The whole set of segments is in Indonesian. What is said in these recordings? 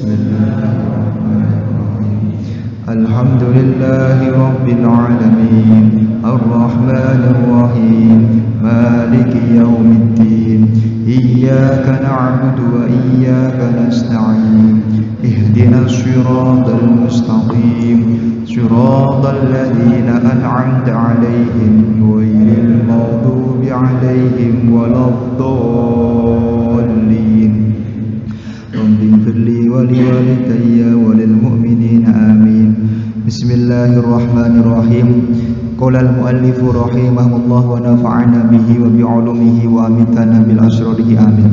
Bismillahirrahmanirrahim. Alhamdulillahi rabbil alamin, arrahmanir rahim, maliki yaumiddin, iyyaka na'budu wa iyyaka nasta'in, ihdinas siratal mustaqim, siratal ladzina an'amta 'alaihim ghairil maghdubi 'alaihim waladdallin. Rabbi ighfirli wa liwalidayya wa lil mu'minina amin. Bismillahirrahmanirrahim. Qala al-muallifu rahimahullah wa nafa'ana bihi wa bi'ulumihi wa amitana bil asrarihi amin.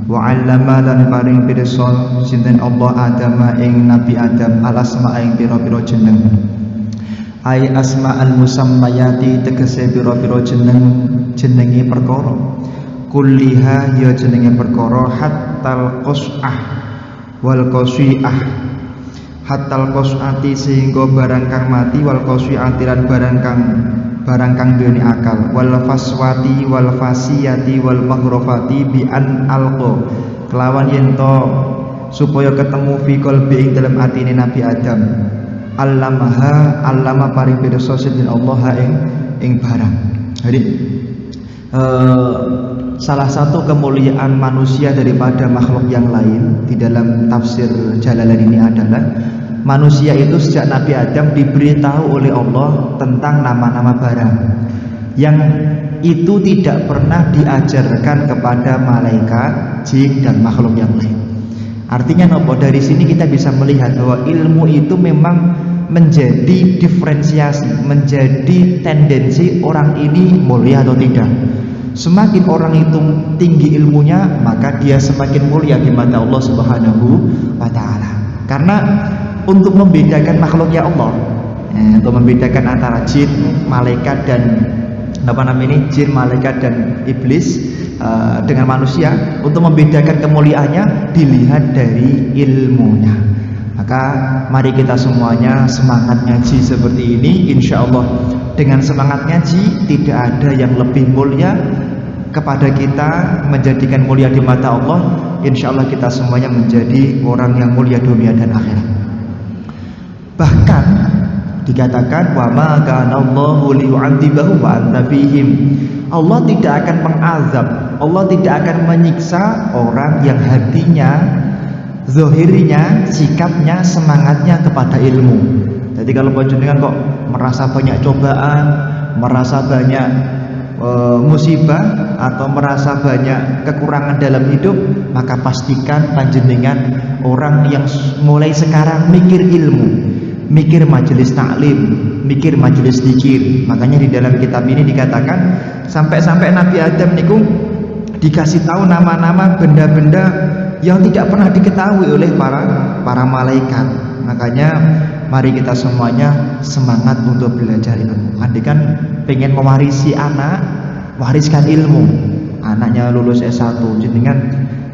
Wa 'allama lan paring pirsa sinten Allah Adam ing Nabi Adam al asma ing pira-pira jeneng. Ai asma al musammayati tegese pira-pira jenenge perkara. Kulliha ya jenenge perkara hattal qas'ah wal qasi'ah. Hattal qas'ati sehingga barang kang mati wal qasi'ati lan barang kang duweni akal wal faswati wal fasiyati wal maghrafati bi an alqa kelawan yen to supaya ketemu fi qalbi ing dalam atine Nabi Adam allama paring pirsa sidin Allah ing barang. Jadi salah satu kemuliaan manusia daripada makhluk yang lain di dalam tafsir Jalalain ini adalah manusia itu sejak Nabi Adam diberitahu oleh Allah tentang nama-nama barang yang itu tidak pernah diajarkan kepada malaikat, jin dan makhluk yang lain. Artinya nopo, dari sini kita bisa melihat bahwa ilmu itu memang menjadi diferensiasi, menjadi tendensi orang ini mulia atau tidak. Semakin orang itu tinggi ilmunya, maka dia semakin mulia di mata Allah Subhanahu wa taala. Karena untuk membedakan makhluknya Allah, untuk membedakan antara jin, malaikat dan jin, malaikat dan iblis dengan manusia, untuk membedakan kemuliaannya dilihat dari ilmunya. Maka mari kita semuanya semangat ngaji seperti ini. Insya Allah dengan semangat ngaji tidak ada yang lebih mulia kepada kita, menjadikan mulia di mata Allah. Insya Allah kita semuanya menjadi orang yang mulia dunia dan akhirat. Bahkan dikatakan wa ma kana Allahu liyu'adzibahum wa anta fihim. Allah tidak akan mengazab, Allah tidak akan menyiksa orang yang hatinya, zahirnya, sikapnya, semangatnya kepada ilmu. Jadi kalau panjenengan kok merasa banyak cobaan, merasa banyak musibah atau merasa banyak kekurangan dalam hidup, maka pastikan panjenengan orang yang mulai sekarang mikir ilmu, mikir majelis taklim, mikir majelis zikir. Makanya di dalam kitab ini dikatakan sampai-sampai Nabi Adam niku dikasih tahu nama-nama benda-benda yang tidak pernah diketahui oleh para malaikat. Makanya mari kita semuanya semangat untuk belajar ilmu. Andai kan pengen mewarisi anak, wariskan ilmu. Anaknya lulus S1, jenengan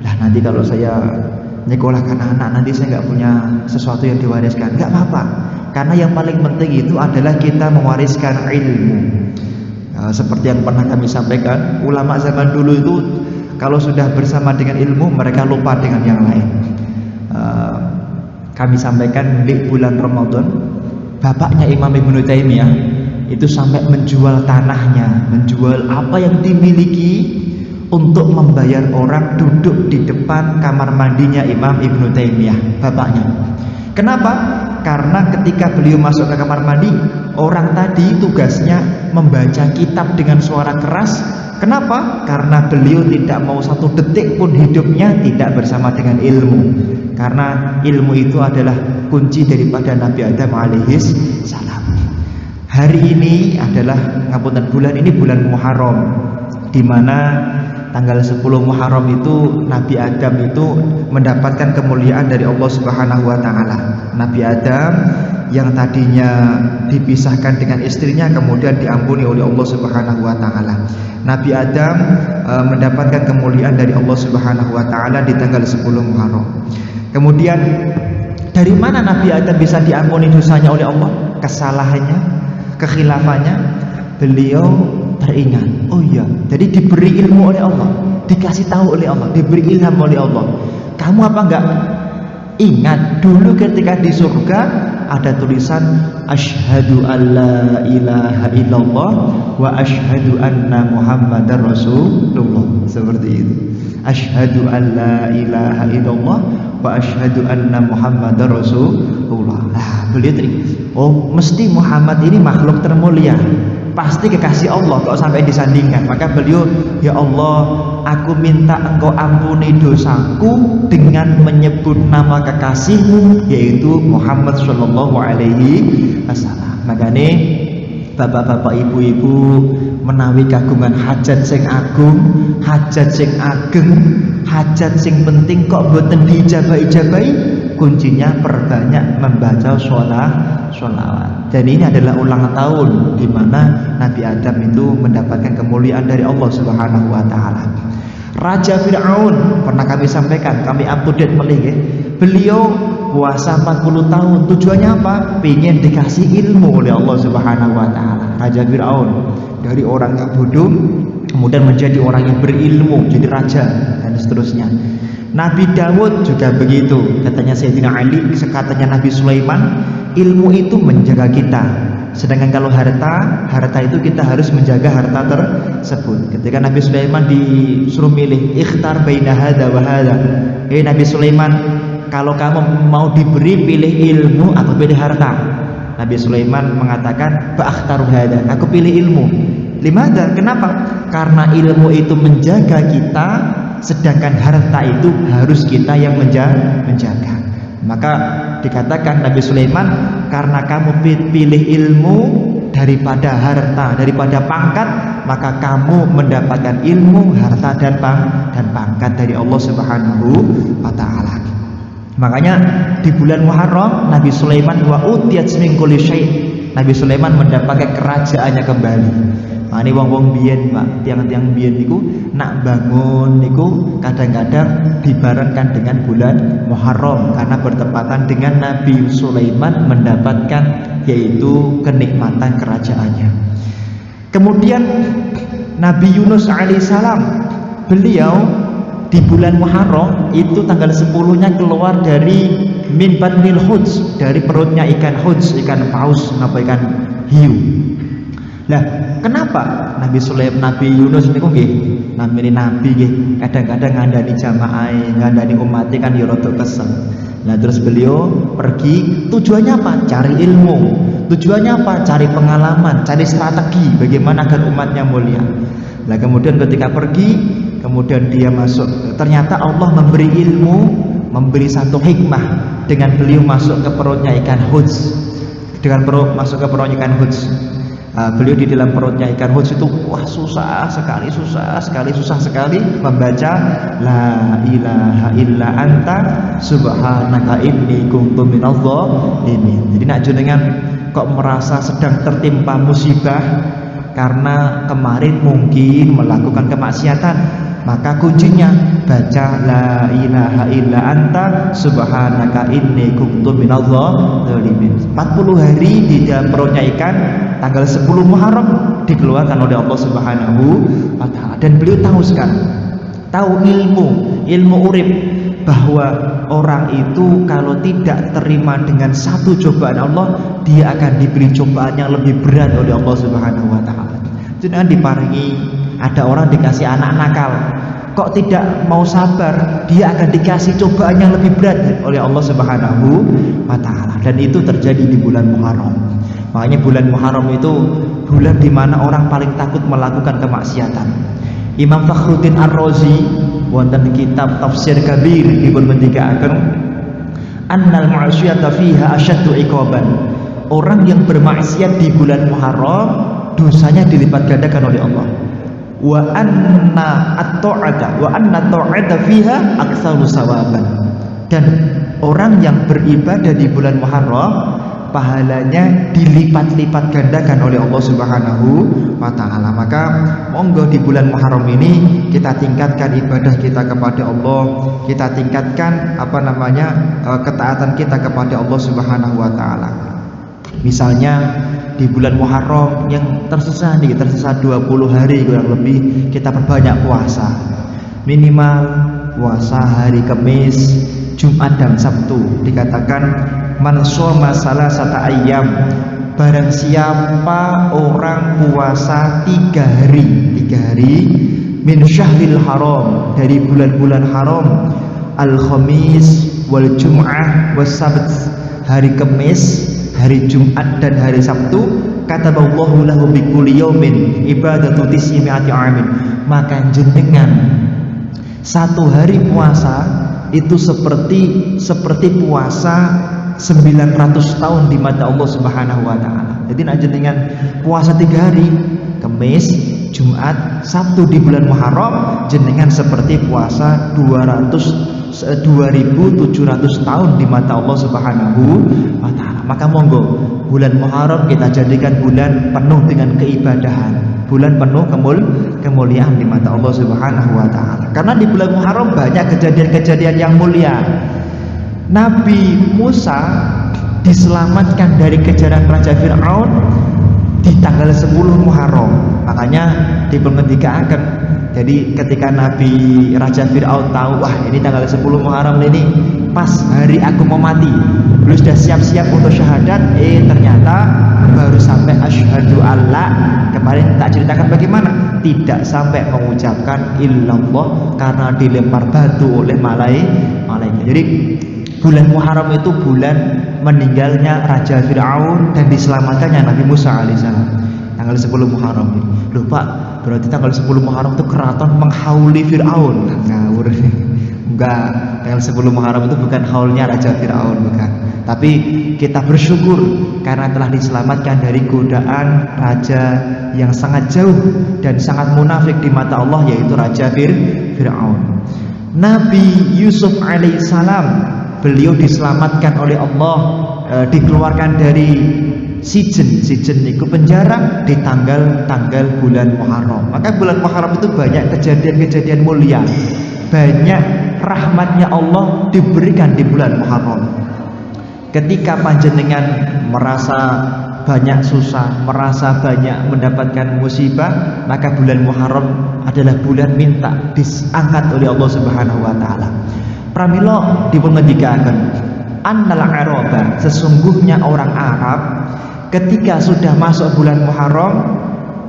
lah nanti kalau saya nyekolahkan anak nanti saya nggak punya sesuatu yang diwariskan. Nggak apa-apa, karena yang paling penting itu adalah kita mewariskan ilmu. Seperti yang pernah kami sampaikan, ulama zaman dulu itu kalau sudah bersama dengan ilmu mereka lupa dengan yang lain. Kami sampaikan di bulan Ramadan, bapaknya Imam Ibnu Taimiyah itu sampai menjual tanahnya, menjual apa yang dimiliki untuk membayar orang duduk di depan kamar mandinya Imam Ibnu Taimiyah, bapaknya. Kenapa? Karena ketika beliau masuk ke kamar mandi, orang tadi tugasnya membaca kitab dengan suara keras. Kenapa? Karena beliau tidak mau satu detik pun hidupnya tidak bersama dengan ilmu. Karena ilmu itu adalah kunci daripada Nabi Adam alaihis salam. Hari ini adalah bulan ini bulan Muharram, di mana tanggal 10 Muharram itu Nabi Adam itu mendapatkan kemuliaan dari Allah Subhanahu wa taala. Nabi Adam yang tadinya dipisahkan dengan istrinya kemudian diampuni oleh Allah Subhanahu wa taala. Nabi Adam mendapatkan kemuliaan dari Allah Subhanahu wa taala di tanggal 10 Muharram. Kemudian dari mana Nabi Adam bisa diampuni dosanya oleh Allah? Kesalahannya, kekhilafannya, beliau teringat. Oh iya, jadi diberi ilmu oleh Allah, dikasih tahu oleh Allah, diberi ilham oleh Allah. Kamu apa enggak Ingat dulu ketika di surga ada tulisan asyhadu alla ilaha illallah wa asyhadu anna muhammadar rasulullah, seperti itu. Asyhadu alla ilaha illallah wa asyhadu anna muhammadar rasulullah. Nah, beliau tadi, oh mesti Muhammad ini makhluk termulia, pasti kekasih Allah, kok sampai disandingkan. Maka beliau, ya Allah, aku minta engkau ampuni dosaku dengan menyebut nama kekasihmu, yaitu Muhammad sallallahu alaihi wasallam. Makanya bapak-bapak, ibu-ibu, menawi kagungan hajat sing agung, hajat sing ageng, hajat sing penting kok boten dijabah-ijabahi, kuncinya perbanyak membaca sholawat. Dan ini adalah ulang tahun di mana Nabi Adam itu mendapatkan kemuliaan dari Allah Subhanahu wa taala. Raja Fir'aun pernah kami sampaikan, kami update melih, beliau puasa 40 tahun, tujuannya apa? Pengen dikasih ilmu oleh Allah Subhanahu wa taala. Raja Fir'aun dari orang yang bodoh kemudian menjadi orang yang berilmu, jadi raja dan seterusnya. Nabi Dawud juga begitu, katanya Sayyidina Ali, katanya Nabi Sulaiman, ilmu itu menjaga kita. Sedangkan kalau harta itu kita harus menjaga harta tersebut. Ketika Nabi Sulaiman disuruh milih, ikhtar baina hadza wa hadza. Nabi Sulaiman, kalau kamu mau diberi, pilih ilmu atau pilih harta. Nabi Sulaiman mengatakan, fa'akhtaru hadza, aku pilih ilmu. Limadha? Kenapa? Karena ilmu itu menjaga kita, sedangkan harta itu harus kita yang menjaga. Maka dikatakan Nabi Sulaiman, karena kamu pilih ilmu daripada harta, daripada pangkat, maka kamu mendapatkan ilmu, harta dan pangkat dari Allah Subhanahu wa taala. Makanya di bulan Muharram Nabi Sulaiman wa utiyat min kulli syai', Nabi Sulaiman mendapatkan kerajaannya kembali. Nah, ini wong-wong biyen, Pak, tiang-tiang biyen niku nak bangun niku kadang-kadang dibarengkan dengan bulan Muharram karena bertepatan dengan Nabi Sulaiman mendapatkan yaitu kenikmatan kerajaannya. Kemudian Nabi Yunus alaihissalam, beliau di bulan Muharram itu tanggal 10-nya keluar dari min batnil Hudz, dari perutnya ikan Hudz, ikan paus, ikan hiu. Lah, kenapa Nabi Yunus niku nggih namine nabi nggih kadang-kadang ngandani jamaah, ngandani umat kan ya rada kesel. Nah, terus beliau pergi, tujuannya apa? Cari ilmu. Tujuannya apa? Cari pengalaman, cari strategi bagaimana agar umatnya mulia. Nah, kemudian ketika pergi, kemudian dia masuk, ternyata Allah memberi ilmu, memberi satu hikmah dengan beliau masuk ke perutnya ikan Hudz. Dengan masuk ke perutnya ikan Hudz. Beliau di dalam perutnya ikan Hudz itu susah sekali membaca la ilaha illa anta subhanaka inni kuntu minadh dhalimin. Jadi nak jenengan kok merasa sedang tertimpa musibah karena kemarin mungkin melakukan kemaksiatan, maka kuncinya baca la ilaha illa anta subhanaka inni kuntu minadh dhalimin. 40 hari di dalam perutnya ikan, tanggal 10 Muharram dikeluarkan oleh Allah Subhanahu wa taala. Dan beliau tahu sekali, tahu ilmu urip, bahwa orang itu kalau tidak terima dengan satu cobaan Allah, dia akan diberi cobaan yang lebih berat oleh Allah Subhanahu wa taala. Jangan diparingi, ada orang dikasih anak nakal, kok tidak mau sabar, dia akan dikasih cobaan yang lebih berat oleh Allah Subhanahu wa taala. Dan itu terjadi di bulan Muharram. Makanya bulan Muharram itu bulan di mana orang paling takut melakukan kemaksiatan. Imam Fakhruddin Ar-Razi wonten kitab Tafsir Kabir dipun ngendikaken, annal ma'siyata fiha asyaddu iqaban. Orang yang bermaksiat di bulan Muharram dosanya dilipat gandakan oleh Allah. Wa anna at-ta'ata fiha aktsaru sawaban. Dan orang yang beribadah di bulan Muharram pahalanya dilipat-lipat gandakan oleh Allah Subhanahu wa taala. Maka monggo di bulan Muharram ini kita tingkatkan ibadah kita kepada Allah, kita tingkatkan ketaatan kita kepada Allah Subhanahu wa taala. Misalnya di bulan Muharram yang tersisa 20 hari kurang lebih, kita perbanyak puasa. Minimal puasa hari Kamis, Jumat dan Sabtu. Dikatakan man shoma salasata ayyam, barang siapa orang puasa 3 hari min syahril haram, dari bulan-bulan haram, al khamis wal jum'ah was sabt, hari Kamis, hari Jumat dan hari Sabtu, kataballahu lahu bi kulli yaumin ibadatu tis'imi'ati amin, maka jenengan 1 hari puasa itu seperti puasa 900 tahun di mata Allah Subhanahu wa taala. Jadi nak jenengan puasa 3 hari, Kamis, Jumat, Sabtu di bulan Muharram, jenengan seperti puasa 2700 tahun di mata Allah Subhanahu wa taala. Maka monggo bulan Muharram kita jadikan bulan penuh dengan keibadahan, bulan penuh kemuliaan di mata Allah Subhanahu wa taala. Karena di bulan Muharram banyak kejadian-kejadian yang mulia. Nabi Musa diselamatkan dari kejaran Raja Fir'aun di tanggal 10 Muharram. Makanya dipengendikakan. Jadi ketika Nabi Raja Fir'aun tahu, wah ini tanggal 10 Muharram ini pas hari aku mau mati, beliau sudah siap-siap untuk syahadat, ternyata baru sampai asyhadu alla, kemarin tak ceritakan bagaimana, tidak sampai mengucapkan illallah karena dilempar batu oleh malaikat. Jadi bulan Muharram itu bulan meninggalnya Raja Fir'aun dan diselamatkannya Nabi Musa alaihissalam. Tanggal 10 Muharram. Loh Pak, berarti tanggal 10 Muharram itu keraton menghauli Fir'aun. Ngawur. Enggak, tanggal 10 Muharram itu bukan haulnya Raja Fir'aun, bukan. Tapi kita bersyukur karena telah diselamatkan dari godaan raja yang sangat jauh dan sangat munafik di mata Allah, yaitu Raja Fir'aun. Nabi Yusuf alaihissalam, beliau diselamatkan oleh Allah, dikeluarkan dari sijen itu penjara di tanggal bulan Muharram. Maka bulan Muharram itu banyak kejadian-kejadian mulia, banyak rahmatnya Allah diberikan di bulan Muharram. Ketika panjenengan merasa banyak susah, merasa banyak mendapatkan musibah, maka bulan Muharram adalah bulan minta diangkat oleh Allah Subhanahu wa taala. Pramila dipengendikaken annal araba, sesungguhnya orang Arab ketika sudah masuk bulan Muharram,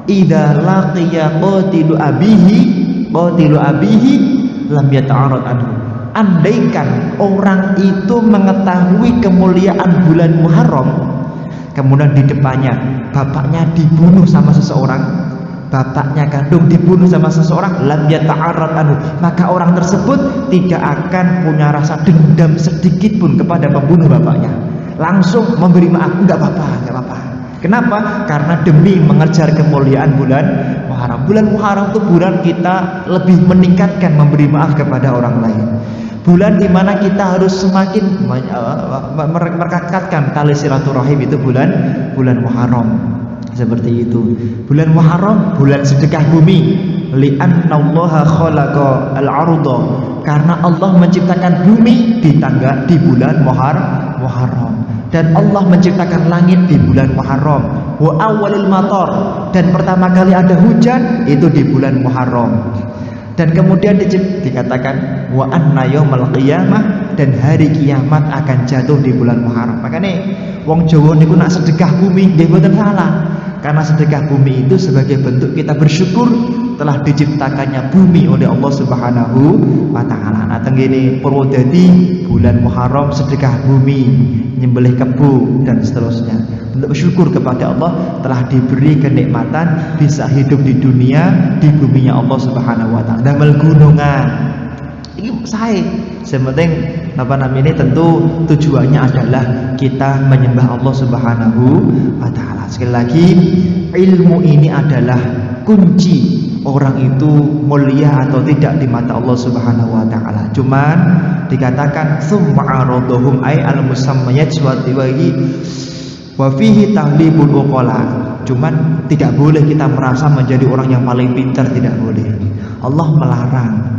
idza laqiya qatilu abihi lam yata'arad anhu. Andaikan orang itu mengetahui kemuliaan bulan Muharram, kemudian di depannya bapaknya dibunuh sama seseorang, bapaknya kandung dibunuh sama seseorang, lam yata'arad anhu, maka orang tersebut tidak akan punya rasa dendam sedikit pun kepada pembunuh bapaknya, langsung memberi maaf, enggak apa-apa. Kenapa? Karena demi mengejar kemuliaan bulan Muharram. Bulan Muharram itu bulan kita lebih meningkatkan memberi maaf kepada orang lain. Bulan dimana kita harus semakin merekatkan tali silaturahim, itu bulan Muharram. Seperti itu. Bulan Muharram bulan sedekah bumi. Li'annallaha khalaqa al-arda, karena Allah menciptakan bumi di bulan Muharram. Dan Allah menciptakan langit di bulan Muharram. Wa awwalil matar, dan pertama kali ada hujan itu di bulan Muharram. Dan kemudian dikatakan wa anna yaumal qiyamah, dan hari kiamat akan jatuh di bulan Muharram. Makanya wong Jawa niku nak sedekah bumi nggih mboten salah. Karena sedekah bumi itu sebagai bentuk kita bersyukur telah diciptakannya bumi oleh Allah Subhanahu wa taala. Nah tenggene Purwodadi bulan Muharram sedekah bumi, nyembelih kebo dan seterusnya. Untuk bersyukur kepada Allah telah diberi kenikmatan bisa hidup di dunia, di buminya Allah Subhanahu wa taala. Damel gunungan. Ini saya sementing ini tentu tujuannya adalah kita menyembah Allah Subhanahu wa taala. Sekali lagi, ilmu ini adalah kunci orang itu mulia atau tidak di mata Allah Subhanahu wa taala. Cuman dikatakan summa aradhum ay al-musammayat wa fihi tahlibul uqala. Cuman tidak boleh kita merasa menjadi orang yang paling pintar, tidak boleh. Allah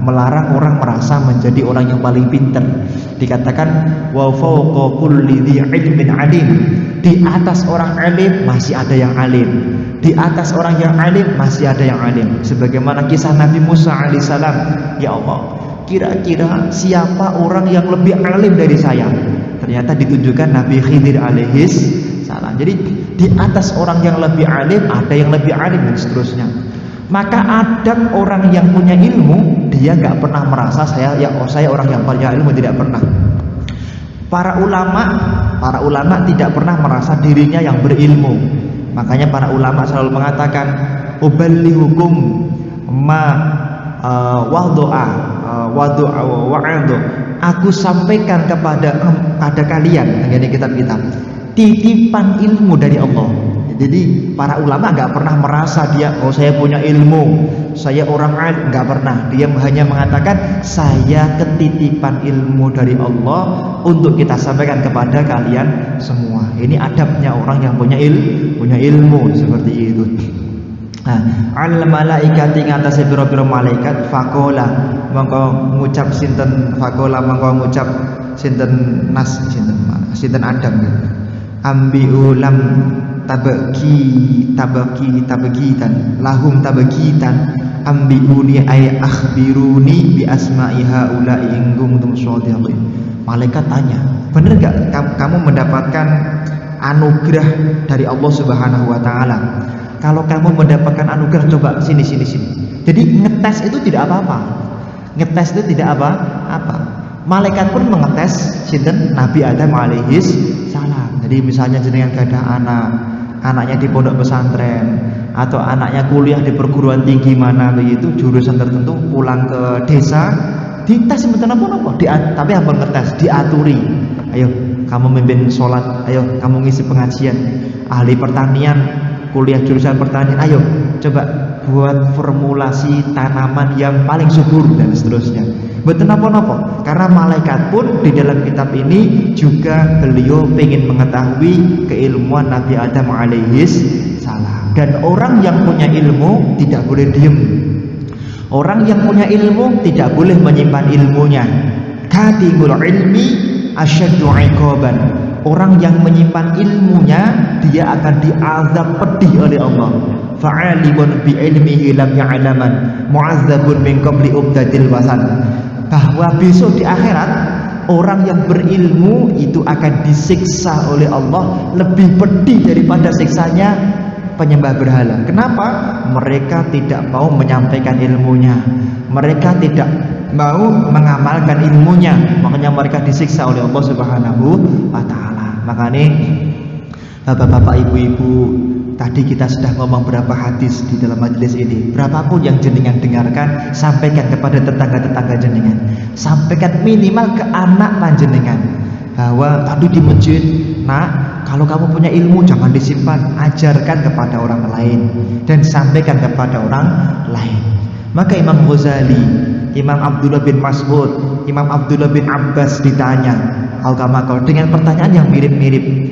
melarang orang merasa menjadi orang yang paling pintar. Dikatakan wa fawqa kulli dzi ilmin alim, di atas orang alim masih ada yang alim, di atas orang yang alim masih ada yang alim. Sebagaimana kisah Nabi Musa alaihissalam, ya Allah, kira-kira siapa orang yang lebih alim dari saya? Ternyata ditunjukkan Nabi Khidir alaihis salam. Jadi di atas orang yang lebih alim ada yang lebih alim dan seterusnya. Maka adab orang yang punya ilmu, dia nggak pernah merasa saya orang yang punya ilmu, tidak pernah. Para ulama tidak pernah merasa dirinya yang berilmu. Makanya para ulama selalu mengatakan uballihukum ma wa'adu. Aku sampaikan kepada kalian, ini kitab-kitab, titipan ilmu dari Allah. Jadi para ulama nggak pernah merasa dia saya punya ilmu, saya orang alim, nggak pernah. Dia hanya mengatakan saya ketitipan ilmu dari Allah untuk kita sampaikan kepada kalian semua. Ini adabnya orang yang punya ilmu seperti itu. Al malaikati ngatasi pira-pira malaikat faqala mongko ngucap sinten faqala mongko ngucap sinten Adam ambiu lam tabagitan lahum tabagitan ambiuni ay akhbiruni bi asma'i haula'i in kuntum shadiqin. Malaikat tanya, benar gak kamu mendapatkan anugerah dari Allah Subhanahu wa taala? Kalau kamu mendapatkan anugerah, coba sini. Jadi ngetes itu tidak apa-apa. Ngetes itu tidak apa-apa. Malaikat pun mengetes sinten Nabi Adam alaihis salam. Jadi misalnya jenengan gak ada anaknya di pondok pesantren atau anaknya kuliah di perguruan tinggi mana begitu, jurusan tertentu, pulang ke desa, dites mboten apa-apa, tapi ampun ngetes, diaturi. Ayo kamu mimpin sholat, ayo kamu ngisi pengajian. Ahli pertanian, kuliah jurusan pertanian, ayo coba buat formulasi tanaman yang paling subur dan seterusnya. Betul apa-apa, karena malaikat pun di dalam kitab ini juga beliau ingin mengetahui keilmuan Nabi Adam alaihis salam. Dan orang yang punya ilmu tidak boleh diem. Orang yang punya ilmu tidak boleh menyimpan ilmunya. Katimul ilmi asyaddu iqaban. Orang yang menyimpan ilmunya, dia akan diazab pedih oleh Allah. Fa'alimun bi ilmihi lam ya'laman mu'azzabun min qabli ubdadil wasan. Bahwa besok di akhirat orang yang berilmu itu akan disiksa oleh Allah lebih pedih daripada siksanya penyembah berhala. Kenapa? Mereka tidak mau menyampaikan ilmunya, mereka tidak mau mengamalkan ilmunya, makanya mereka disiksa oleh Allah Subhanahu wa taala. Makanya bapak-bapak, ibu-ibu, tadi kita sudah ngomong berapa hadis di dalam majelis ini. Berapapun yang jenengan dengarkan, sampaikan kepada tetangga-tetangga jenengan, sampaikan minimal ke anak panjenengan bahwa tadi di masjid, nak, kalau kamu punya ilmu jangan disimpan, ajarkan kepada orang lain dan sampaikan kepada orang lain. Maka Imam Ghazali, Imam Abdullah bin Mas'ud, Imam Abdullah bin Abbas ditanya al-kamakal dengan pertanyaan yang mirip-mirip.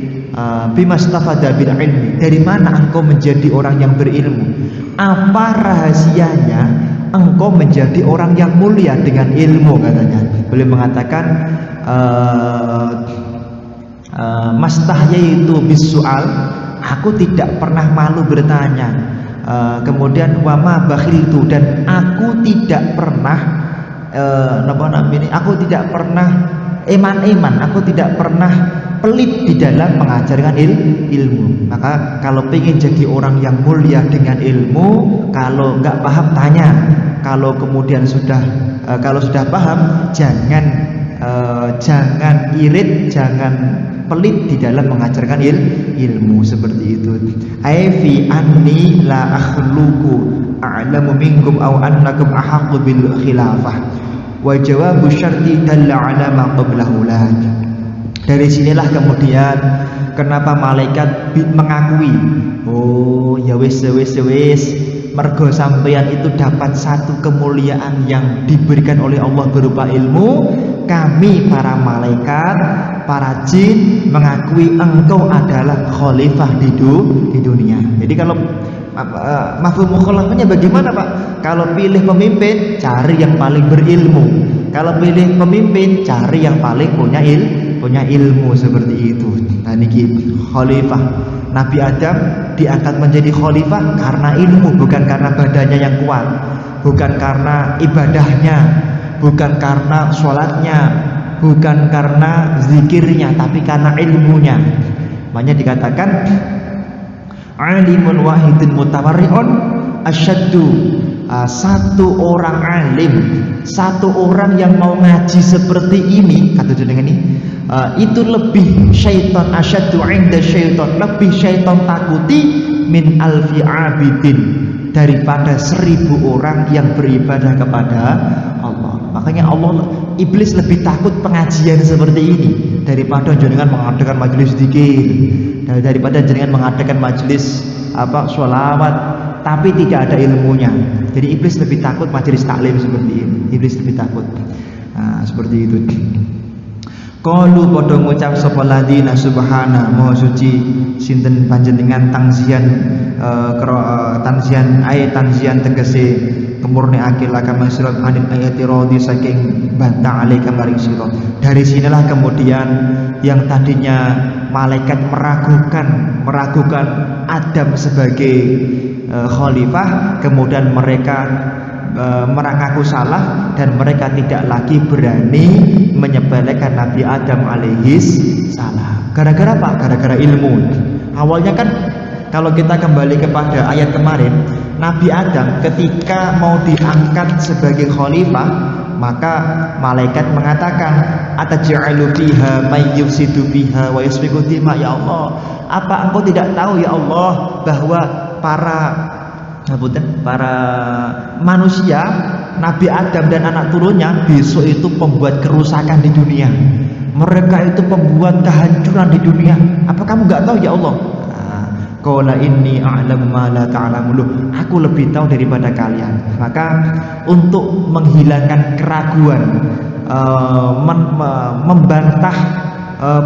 Bimastafada bil ilmi, dari mana engkau menjadi orang yang berilmu? Apa rahasianya engkau menjadi orang yang mulia dengan ilmu, katanya. Beliau mengatakan mastahyaitu bisu'al, aku tidak pernah malu bertanya. Kemudian wama bakhiltu, dan aku tidak pernah aku tidak pernah eman-eman, aku tidak pernah pelit di dalam mengajarkan ilmu. Maka kalau pengen jadi orang yang mulia dengan ilmu, kalau nggak paham tanya, kalau kemudian sudah paham jangan irit, jangan pelit di dalam mengajarkan ilmu seperti itu. Aifi anni la akhluqu a'lamu minkum aw annakum ahaqqu bil khilafah wa jawabu syarti dalla ala ma qablahu la. Dari sinilah kemudian kenapa malaikat mengakui, oh ya wis mergo sampeyan itu dapat satu kemuliaan yang diberikan oleh Allah berupa ilmu. Kami para malaikat, para jin mengakui engkau adalah khalifah di dunia. Jadi kalau mafhum mukhalafahnya bagaimana, Pak? Kalau pilih pemimpin, cari yang paling berilmu. Kalau pilih pemimpin, cari yang paling punya ilmu seperti itu. Nah, niki khalifah Nabi Adam diangkat menjadi khalifah karena ilmu, bukan karena badannya yang kuat, bukan karena ibadahnya, bukan karena sholatnya, bukan karena zikirnya, tapi karena ilmunya. Makanya dikatakan alimun wahidun mutawarri'un asyaddu, satu orang alim, satu orang yang mau ngaji seperti ini, kata jenengan ini, itu lebih syaitan, asyaddu 'inda syaitan, lebih syaitan takuti min alfi abidin, daripada 1000 orang yang beribadah kepada Allah. Makanya iblis lebih takut pengajian seperti ini daripada jenengan mengadakan majelis zikir, daripada jenengan mengadakan majelis sholawat tapi tidak ada ilmunya. Jadi iblis lebih takut majelis taklim seperti ini. Iblis lebih takut. Seperti itu. Qalu padha ngucap sapa ladina subhana maha suci sinten panjenengan tangsian tansian tegese kemurniake laka masrat anil ayati radi saking bantah alaika maring sira. Dari sinilah kemudian yang tadinya malaikat meragukan Adam sebagai khalifah, kemudian mereka mengaku salah dan mereka tidak lagi berani menyepelekan Nabi Adam alaihis salam. Gara-gara apa? Gara-gara ilmu. Awalnya kan kalau kita kembali kepada ayat kemarin, Nabi Adam ketika mau diangkat sebagai khalifah, maka malaikat mengatakan, ataj'alu fiha may yufsidu fiha wa yasfiku dima. Ya Allah, apa engkau tidak tahu ya Allah bahwa para manusia, Nabi Adam dan anak turunnya besok itu pembuat kerusakan di dunia. Mereka itu pembuat kehancuran di dunia. Apa kamu nggak tahu ya Allah? Qala inni a'lamu ma la ta'lamun. Aku lebih tahu daripada kalian. Maka untuk menghilangkan keraguan, membantah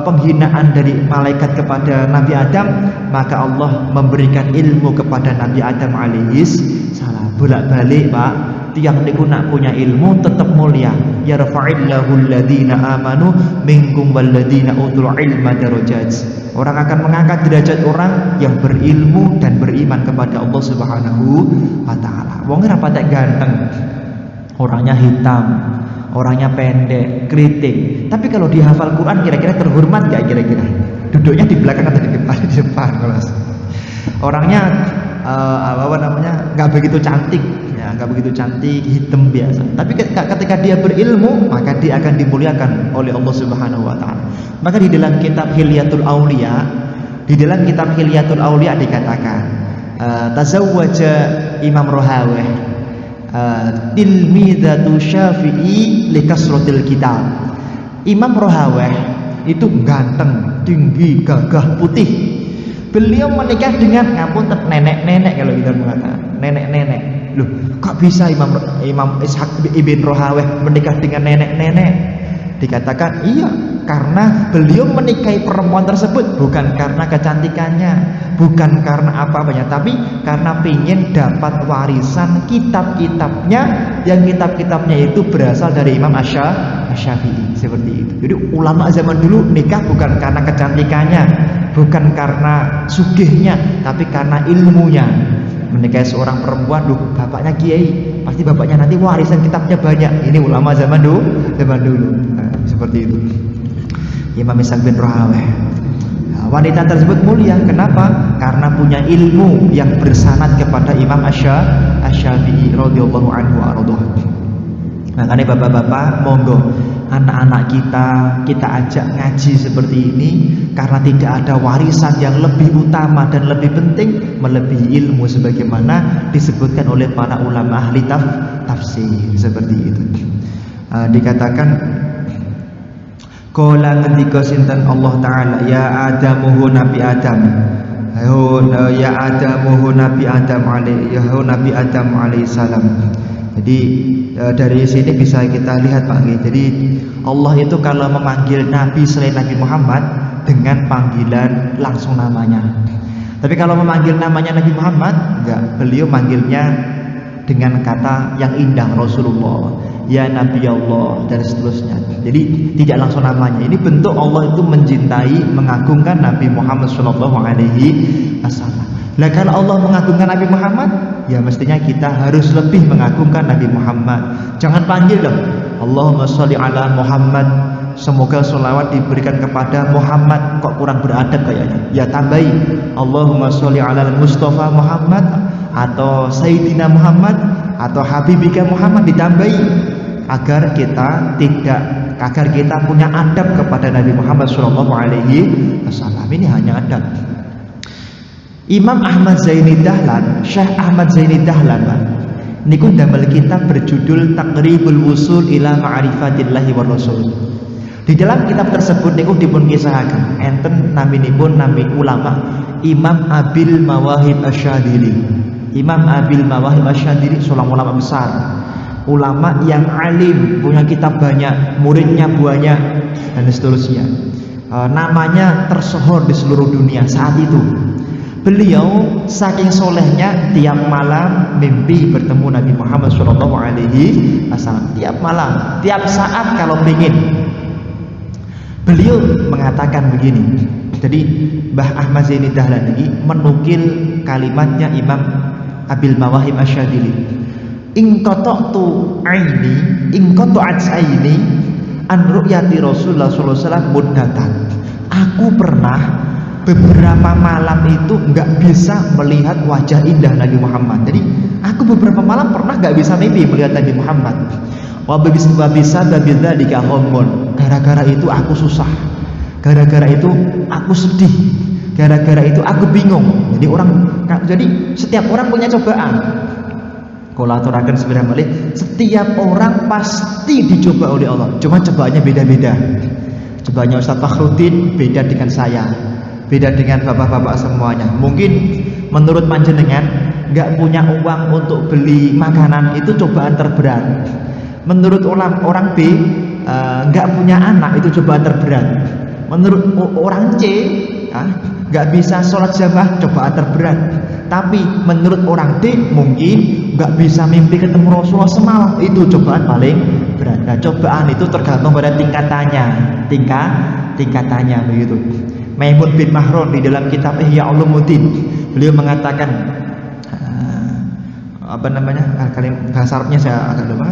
penghinaan dari malaikat kepada Nabi Adam, maka Allah memberikan ilmu kepada Nabi Adam alaihis salam. Bolak-balik Pak, tiang niku nak punya ilmu tetap mulia. Yarfa'illahu alladhina amanu minkum walladhina utul ilma darajat. Orang akan mengangkat derajat orang yang berilmu dan beriman kepada Allah Subhanahu wa taala. Wong ora patek ganteng, orangnya hitam, orangnya pendek, keriting, tapi kalau dihafal Quran kira-kira terhormat gak kira-kira? Duduknya di belakang atau di depan? Di depan, Mas. Orangnya nggak begitu cantik, ya, nggak begitu cantik, hitam biasa. Tapi ketika dia berilmu, maka dia akan dimuliakan oleh Allah Subhanahu wa taala. Maka di dalam kitab Hilyatul Auliya, dikatakan tazawwaja Imam Rohaweh tilmidatu Syafi'i likasratil kitab. Imam Rohaweh itu ganteng, tinggi, gagah, putih. Beliau menikah dengan nenek-nenek, kalau kita mengatakan nenek-nenek. Loh, kok bisa Imam Ishaq ibn Rohaweh menikah dengan nenek-nenek? Dikatakan iya, karena beliau menikahi perempuan tersebut bukan karena kecantikannya, bukan karena apa-apanya, tapi karena ingin dapat warisan kitab-kitabnya, yang kitab-kitabnya itu berasal dari Imam Asy-Syafi'i. Seperti itu. Jadi ulama zaman dulu nikah bukan karena kecantikannya, bukan karena sugihnya, tapi karena ilmunya. Menikahi seorang perempuan, bapaknya kiai, pasti bapaknya nanti warisan kitabnya banyak. Ini ulama zaman dulu. Nah, seperti itu. Imam Ishaq bin Rahaweh. Wanita tersebut mulia. Kenapa? Karena punya ilmu yang bersanad kepada Imam Asy-Syafi'i radhiyallahu anhu arda. Makanya bapak-bapak, monggo anak-anak kita ajak ngaji seperti ini, karena tidak ada warisan yang lebih utama dan lebih penting melebihi ilmu, sebagaimana disebutkan oleh para ulama ahli tafsir seperti itu. Dikatakan qala ngendika sinten Allah taala, ya Adamuhu Nabi Adam, ya Adamuhu Nabi Adam alaihi salam. Jadi dari sini bisa kita lihat Pak, jadi Allah itu kalau memanggil Nabi selain Nabi Muhammad dengan panggilan langsung namanya. Tapi kalau memanggil namanya Nabi Muhammad, enggak, beliau manggilnya dengan kata yang indah, Rasulullah, ya Nabi Allah, dan seterusnya. Jadi tidak langsung namanya. Ini bentuk Allah itu mencintai, mengagungkan Nabi Muhammad SAW. Nah, kalau Allah mengagungkan Nabi Muhammad, ya mestinya kita harus lebih mengagungkan Nabi Muhammad. Jangan panggil dong, Allahumma sholli ala Muhammad, semoga sholawat diberikan kepada Muhammad. Kok kurang beradab kayaknya? Ya tambahi Allahumma sholli ala Mustafa Muhammad, atau Sayyidina Muhammad, atau Habibika Muhammad, ditambahi agar kita punya adab kepada Nabi Muhammad SAW. Ini hanya adab. Imam Ahmad Zaini Dahlan, Syekh Ahmad Zaini Dahlan, niku damel kitab berjudul Taqribul Wusul ila Ma'rifatillahi wa Rasul. Di dalam kitab tersebut niku dipun kisahaken enten naminipun nami ulama Imam Abil Mawahib Asyadili. Imam Abil Mawahib Asyadili seorang ulama besar, ulama yang alim, punya kitab banyak, muridnya banyak, dan seterusnya. Namanya tersohor di seluruh dunia saat itu. Beliau saking solehnya tiap malam mimpi bertemu Nabi Muhammad SAW. Tiap malam, tiap saat kalau pengen. Beliau mengatakan begini. Jadi Mbah Ahmad Zaini Dahlan ini menukil kalimatnya Imam Abil Mawahib Asyadili. In qata'tu aini, in qata'at aini an ru'yati Rasulullah sallallahu alaihi wasallam muddatan. Aku pernah beberapa malam itu nggak bisa melihat wajah indah Nabi Muhammad. Jadi aku beberapa malam pernah nggak bisa mimpi melihat Nabi Muhammad. Gara-gara itu aku susah, gara-gara itu aku sedih, gara-gara itu aku bingung. Jadi setiap orang punya cobaan. Kalau aturaken sebenarnya malih, setiap orang pasti dicoba oleh Allah. Cuma cobaannya beda-beda. Cobaannya Ustaz Fakhruddin beda dengan saya, beda dengan bapak-bapak semuanya. Mungkin menurut panjenengan nggak punya uang untuk beli makanan itu cobaan terberat. Menurut orang B nggak punya anak itu cobaan terberat. Menurut orang C nggak bisa sholat jamaah cobaan terberat. Tapi menurut orang D mungkin nggak bisa mimpi ketemu Rasulullah semalam, itu cobaan paling berat. Nah, cobaan itu tergantung pada tingkatannya begitu. Maimun bin Mahron di dalam kitab Ihya Ulumuddin beliau mengatakan bahasa Arabnya saya agak lupa.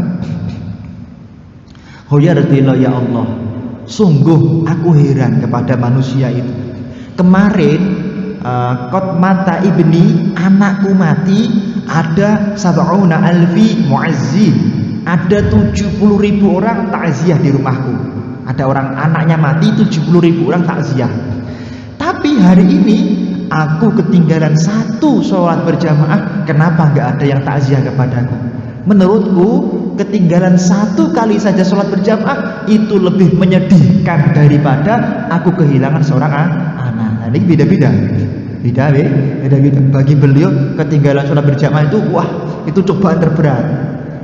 Hoyartillah ya Allah, sungguh aku heran kepada manusia itu. Kemarin kot mata ibni, anakku mati, ada sab'una alfi muazzin, ada 70.000 orang takziah di rumahku. Ada orang anaknya mati, 70.000 orang takziah. Tapi hari ini aku ketinggalan satu sholat berjamaah. Kenapa nggak ada yang takziah kepadaku? Menurutku ketinggalan satu kali saja sholat berjamaah itu lebih menyedihkan daripada aku kehilangan seorang anak. Nah, ini beda-beda. Bagi beliau ketinggalan sholat berjamaah itu itu cobaan terberat.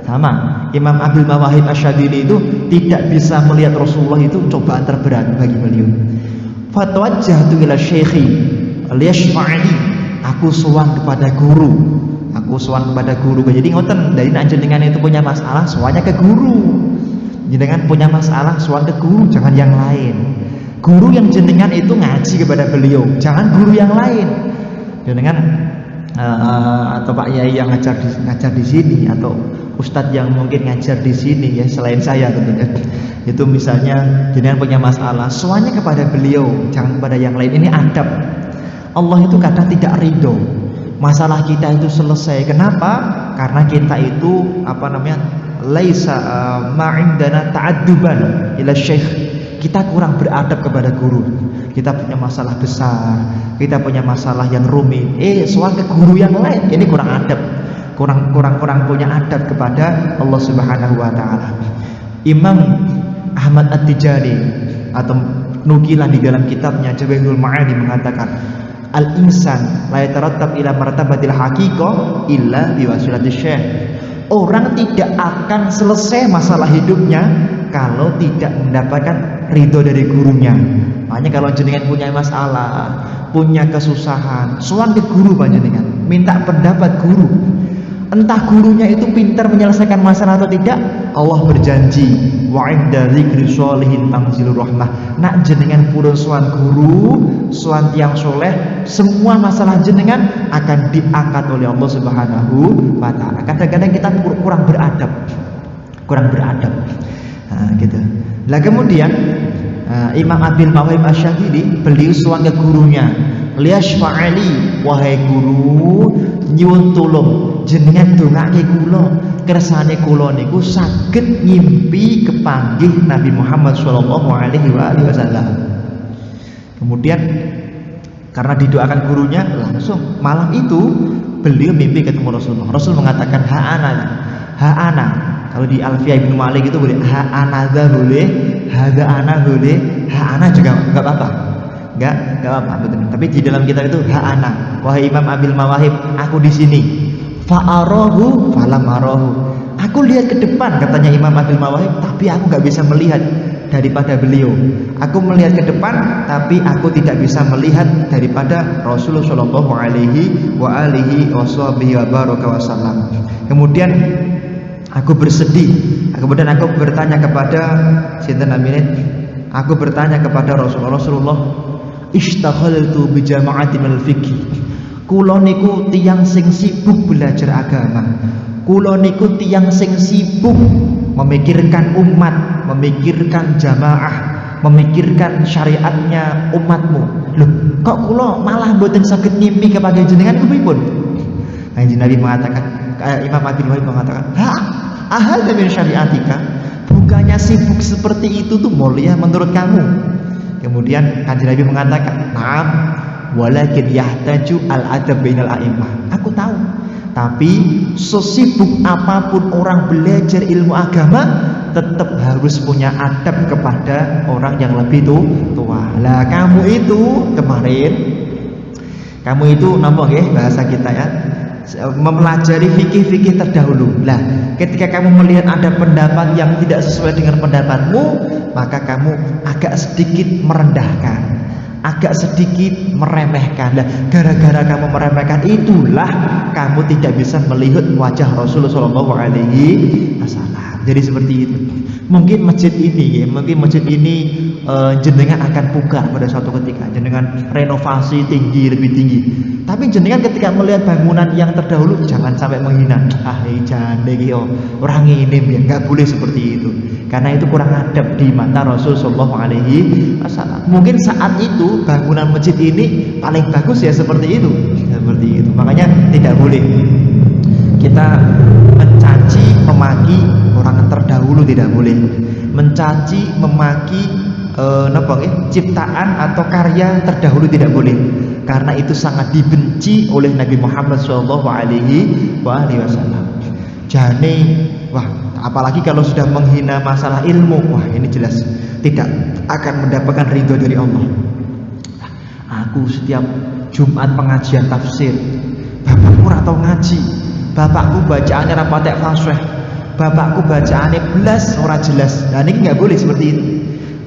Sama Imam Abil Mawahib Asyadili itu tidak bisa melihat Rasulullah itu cobaan terberat bagi beliau. Fatwajjahtu ila syekhi liyashfa'ani, aku sowan kepada guru. Jadi ngoten, dari jenengan itu punya masalah soalnya ke guru. Jenengan punya masalah soal ke guru, jangan yang lain. Guru yang jenengan itu ngaji kepada beliau, jangan guru yang lain. Jenengan atau Pak Yai yang ngajar di sini, atau Ustadz yang mungkin ngajar di sini ya selain saya tentunya. Itu misalnya jenengan punya masalah, soalnya kepada beliau, jangan kepada yang lain. Ini adab. Allah itu kadang tidak ridho masalah kita itu selesai. Kenapa? Karena kita itu laisa ma'indana ta'adduban ila syekh. Kita kurang beradab kepada guru. Kita punya masalah besar, kita punya masalah yang rumit, soal ke guru yang lain, ini kurang adab. Kurang punya adab kepada Allah Subhanahu wa taala. Imam Ahmad At-Tijani atau nukilan di dalam kitabnya Jawahirul Ma'ani mengatakan, al-insan la yatarattab ila martabatil haqiqah illa biwasilati syekh. Orang tidak akan selesai masalah hidupnya kalau tidak mendapatkan ridho dari gurunya. Makanya kalau jenengan punya masalah, punya kesusahan, sowan ke guru panjenengan, minta pendapat guru. Entah gurunya itu pintar menyelesaikan masalah atau tidak, Allah berjanji wa 'inda dzikri sholihin tanzilur rahmah. Nak jenengan purun sowan guru, sowan tiyang soleh, semua masalah jenengan akan diangkat oleh Allah Subhanahu wa taala. Kadang-kadang kita kurang beradab. Nah, gitu. Lah kemudian Imam Abil Mawahib Asy-Syadili beliau suwang ke gurunya, "Liyashfa'ali, wahai guru, nyuwun tulung jenengan dongake kula, kersane kula niku saged ngimpi kepanggih Nabi Muhammad sallallahu alaihi wasallam." Kemudian karena didoakan gurunya, langsung malam itu beliau mimpi ketemu Rasulullah. Rasul mengatakan ha ana. Kalau di Alfiyah Ibnu Malik itu boleh ha anadza boleh, hadza ana boleh, ha ana juga enggak apa-apa. Enggak apa-apa, betul. Tapi di dalam kitab itu ha ana. Wahai Imam Abil Mawahib, aku di sini. Fa arahu falam arahu. Aku lihat ke depan, katanya Imam Abil Mawahib, tapi aku enggak bisa melihat daripada beliau. Aku melihat ke depan, tapi aku tidak bisa melihat daripada Rasulullah Shallallahu Alaihi Wasallam. Kemudian aku bersedih. Kemudian aku bertanya kepada sinten namine? Aku bertanya kepada Rasulullah, "Ishtaghaltu bi jama'atin al-fiqh." Kula niku tiyang sing sibuk belajar agama. Kula niku tiyang sing sibuk memikirkan umat, memikirkan jamaah, memikirkan syariatnya umatmu. Loh, kok kula malah mboten saged ngimpi kepada jenengan kepipun? Kanjeng Nabi mengatakan, Imam Abil Mawahib mengatakan, ahal min syariatika, bukannya sibuk seperti itu tuh mulia menurut kamu? Kemudian Kanjeng Nabi mengatakan, "Na'am, walakin yahtaju al-adab bainal a'immah." Aku tahu, tapi sesibuk apapun orang belajar ilmu agama, tetap harus punya adab kepada orang yang lebih tua. Lah kamu itu kemarin, kamu itu nampak ya bahasa kita ya, mempelajari fikih-fikih terdahulu. Lah, ketika kamu melihat ada pendapat yang tidak sesuai dengan pendapatmu, maka kamu agak sedikit merendahkan, agak sedikit meremehkan. Lah, gara-gara kamu meremehkan itulah kamu tidak bisa melihat wajah Rasulullah Shallallahu Alaihi Wasallam. Jadi seperti itu. Mungkin masjid ini jenengan akan pukar pada suatu ketika, jenengan renovasi tinggi, lebih tinggi. Tapi jenengan ketika melihat bangunan yang terdahulu, jangan sampai menghina. Jangan orang ini nggak boleh seperti itu, karena itu kurang adab di mata Rasul Shallallahu Alaihi Wasallam. Mungkin saat itu bangunan masjid ini paling bagus ya seperti itu. Makanya tidak boleh kita mencaci, memaki orang terdahulu, tidak boleh mencaci, memaki ciptaan atau karya terdahulu, tidak boleh, karena itu sangat dibenci oleh Nabi Muhammad SAW. Jane, apalagi kalau sudah menghina masalah ilmu, ini jelas tidak akan mendapatkan ridho dari Allah. Aku setiap Jumat pengajian tafsir, bapakku ora tau ngaji, bapakku bacaannya ora patek fasih, bapakku bacaannya belas ora jelas. Nah ini nggak boleh seperti itu.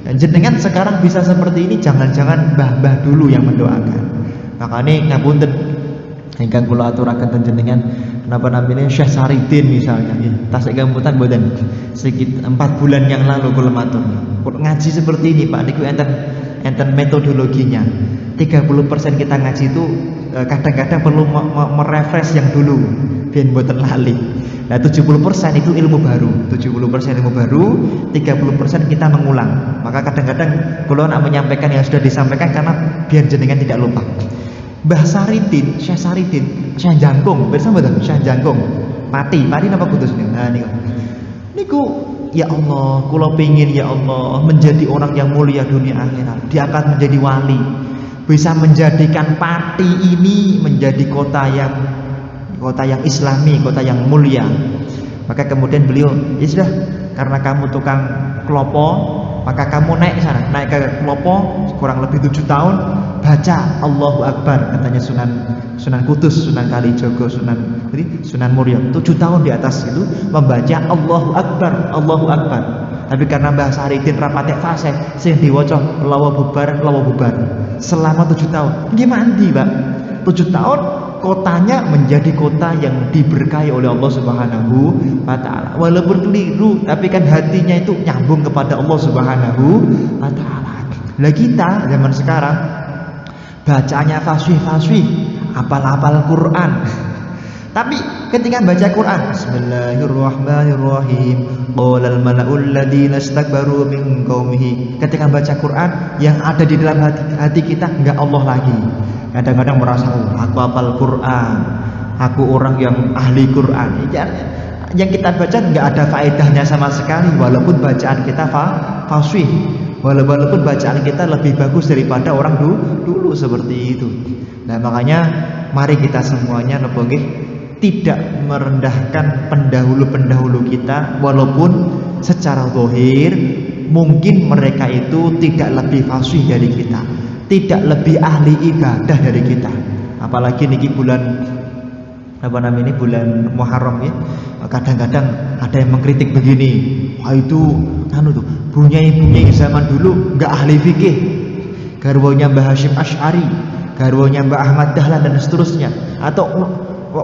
Dan jenengan sekarang bisa seperti ini, jangan-jangan mbah-mbah dulu yang mendoakan. Makanya ngapunten ingkang kula aturaken ten jenengan, napa namanya Syekh Saridin misalnya, tasik gambutan mboten sekitar 4 bulan yang lalu kula matur. Ngaji seperti ini Pak, niku enten metodologinya. 30% kita ngaji itu kadang-kadang perlu merefresh yang dulu biar mboten lali. Nah 70% itu ilmu baru, 70% ilmu baru, 30% kita mengulang. Maka kadang-kadang kalau nak menyampaikan yang sudah disampaikan karena biar jenengan tidak lupa. Mbah Saridin, Syekh Saridin, Syekh Jangkung, bersama betul, Syekh Jangkung, mati napa kudusnya? Nah niku ya Allah, kula pingin ya Allah menjadi orang yang mulia dunia akhirat, diangkat menjadi wali, bisa menjadikan Pati ini menjadi kota yang islami, kota yang mulia. Maka kemudian beliau, ya sudah, karena kamu tukang klopo, maka kamu naik ke klopo kurang lebih 7 tahun, baca Allahu Akbar, katanya Sunan Kudus, Sunan Kalijogo, Sunan Muria, 7 tahun di atas itu membaca Allahu Akbar, Allahu Akbar. Tapi karena Mbah Saridin rapatek fase, sing diwaca lawa bubar selama 7 tahun. Gimana Pak? 7 tahun kotanya menjadi kota yang diberkahi oleh Allah Subhanahu wa taala. Walaupun keliru, tapi kan hatinya itu nyambung kepada Allah Subhanahu wa taala. Lah kita zaman sekarang bacaannya fasih, apal-apal Quran. Tapi ketika baca Quran, Bismillahirrahmanirrahim, qolal mala'ul ladzina istakbaru min qaumihi. Ketika baca Quran, yang ada di dalam hati kita enggak Allah lagi. Kadang-kadang merasa, aku hafal Quran, aku orang yang ahli Quran. Yang kita baca enggak ada faedahnya sama sekali, walaupun bacaan kita fasih, walaupun bacaan kita lebih bagus daripada orang dulu seperti itu. Nah, makanya mari kita semuanya tidak merendahkan pendahulu-pendahulu kita, walaupun secara zahir mungkin mereka itu tidak lebih fasih dari kita, tidak lebih ahli ibadah dari kita. Apalagi niki bulan bulan Muharram ya. Kadang-kadang ada yang mengkritik begini, wah itu tuh bunyai zaman dulu nggak ahli fikih, garwonya Mbah Hasyim Asy'ari, garwonya Mbah Ahmad Dahlan dan seterusnya. Atau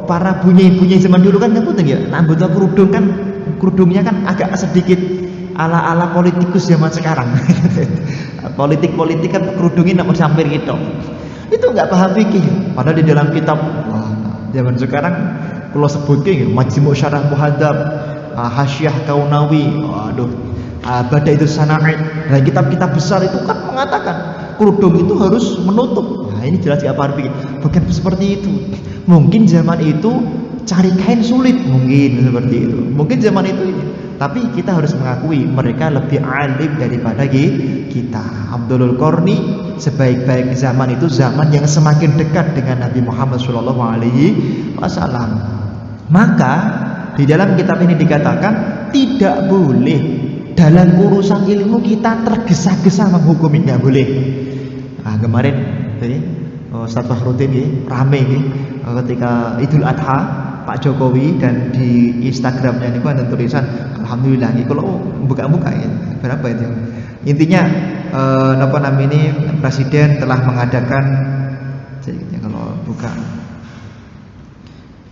para bunyai zaman dulu kan ngeputeng ya, anggota kerudung kan, kerudungnya kan agak sedikit ala politikus zaman sekarang. politik kan kerudungnya nak sampir gitu. Itu nggak paham fikih. Padahal di dalam kitab zaman sekarang kalau sebutnya Majmu' Syarah Muhadzab, Hasyiah Kaunawi, Bada'ius Sana'id, dan kitab-kitab besar itu kan mengatakan kerudung itu harus menutup. Nah, ini jelas nggak paham fikih. Bukan seperti itu. Mungkin zaman itu cari kain sulit, mungkin seperti itu. Mungkin zaman itu ini. Tapi kita harus mengakui mereka lebih alim daripada kita. Abdul Qarni sebaik-baik zaman itu zaman yang semakin dekat dengan Nabi Muhammad SAW. Maka di dalam kitab ini dikatakan tidak boleh dalam urusan ilmu kita tergesa-gesa menghukumi, nggak boleh. Nah, kemarin Ustaz Fakhruddin rame ketika Idul Adha, Pak Jokowi, dan di Instagramnya ini ada tulisan alhamdulillah kalau buka-buka ya, berapa itu intinya Presiden telah mengadakan, kalau buka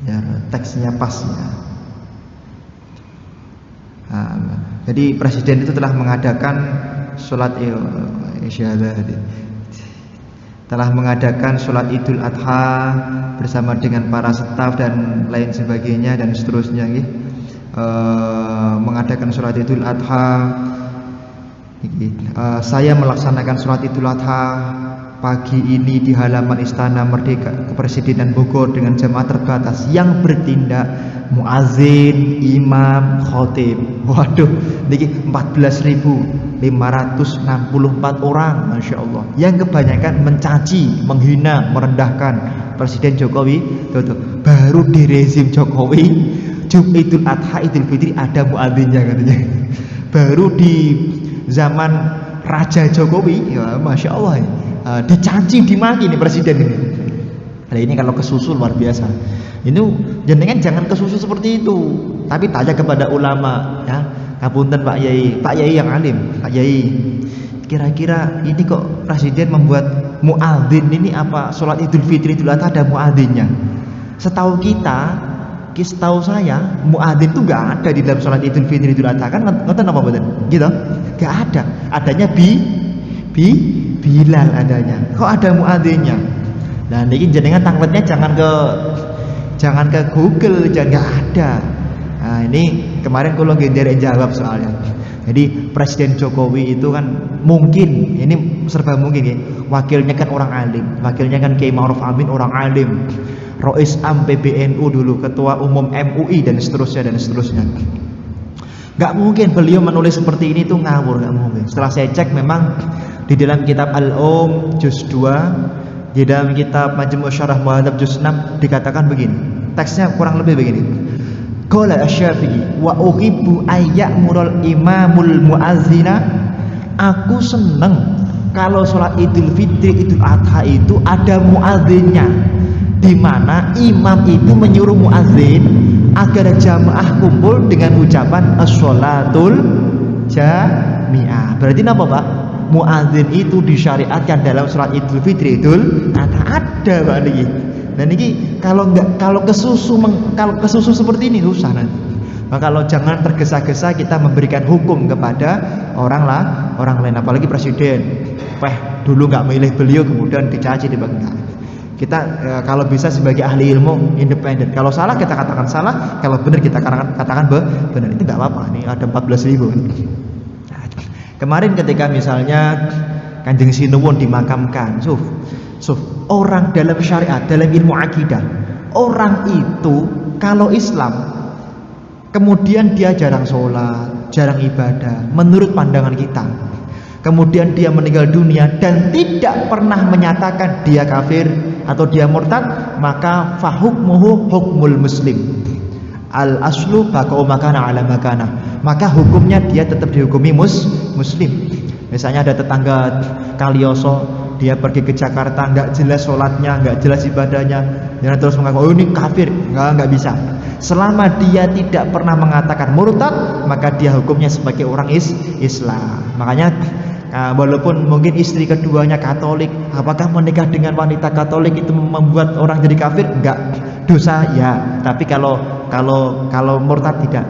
ya teksnya pas ya. Jadi Presiden itu telah mengadakan sholat telah mengadakan sholat Idul Adha bersama dengan para staf dan lain sebagainya dan seterusnya mengadakan sholat Idul Adha. Saya melaksanakan sholat Idul Adha pagi ini di halaman Istana Merdeka Kepresidenan Bogor dengan jamaah terbatas yang bertindak muazin, imam, khotib. Waduh, niki 14.564 orang, masya Allah. Yang kebanyakan mencaci, menghina, merendahkan Presiden Jokowi. Baru di rezim Jokowi, Idul Adha, Idul Fitri ada muadzinnya katanya. Baru di zaman Raja Jokowi, ya masya Allah, dicaci, dimaki nih presiden ini. Nah, ini kalau kesusu luar biasa. Ini jenengan jangan kesusu seperti itu, tapi tanya kepada ulama ya. Ngapunten Pak Yai yang alim, Pak Yai, kira-kira ini kok presiden membuat muadzin ini apa sholat Idul Fitri Idul Adha ada muadzinnya? Setahu saya muadzin itu nggak ada di dalam sholat Idul Fitri Idul Adha, kan nonton apa betul? Gitu? Nggak ada. Adanya Bilal adanya. Kok ada muadzinnya? Nah, ini jenengan tangkletnya jangan ke Google, jangan, nggak ada. Nah, ini kemarin kalau gendera jawab soalnya. Jadi Presiden Jokowi itu kan mungkin, ini serba mungkin ya, wakilnya kan orang alim, wakilnya kan Kiai Ma'ruf Amin orang alim, Rois Am PBNU dulu, ketua umum MUI dan seterusnya. Gak mungkin beliau menulis seperti ini tuh ngawur, gak mungkin. Setelah saya cek memang di dalam kitab Al-Um juz 2, di dalam kitab Majmu' Syarah Muhadzab juz 6 dikatakan begini. Teksnya kurang lebih begini. Qala Asy-Syafi'i wa uhibbu ayya'murul imamul muazzina. Aku seneng kalau sholat Idul Fitri Idul Adha itu ada muadzinnya, di mana imam itu menyuruh muadzin agar jamaah kumpul dengan ucapan as-sholatul jami'ah. Berarti apa Pak? Muadzin itu disyariatkan dalam sholat Idul Fitri Idul Adha ada Pak niki. Dan ini kalau kesusu seperti ini susah nanti. Maka kalau jangan tergesa-gesa kita memberikan hukum kepada orang lain, apalagi presiden. Dulu nggak milih beliau kemudian dicaci dibangga. Kita kalau bisa sebagai ahli ilmu independen. Kalau salah kita katakan salah, kalau benar kita katakan benar. Itu nggak apa-apa. Ini ada 14.000. Kemarin ketika misalnya Kanjeng Sinuwun dimakamkan, orang dalam syariat, dalam ilmu akidah, orang itu kalau Islam kemudian dia jarang sholat, jarang ibadah, menurut pandangan kita, kemudian dia meninggal dunia dan tidak pernah menyatakan dia kafir atau dia murtad, maka fahukmuhu hukmul muslim, al aslu baqa'u makana ala makana, maka hukumnya dia tetap dihukumi muslim. Misalnya ada tetangga Kalioso, dia pergi ke Jakarta, nggak jelas sholatnya, nggak jelas ibadahnya, jangan terus mengaku, oh ini kafir, nggak bisa. Selama dia tidak pernah mengatakan murtad, maka dia hukumnya sebagai orang Islam. Makanya walaupun mungkin istri keduanya Katolik, apakah menikah dengan wanita Katolik itu membuat orang jadi kafir? Enggak, dosa ya. Tapi kalau murtad tidak.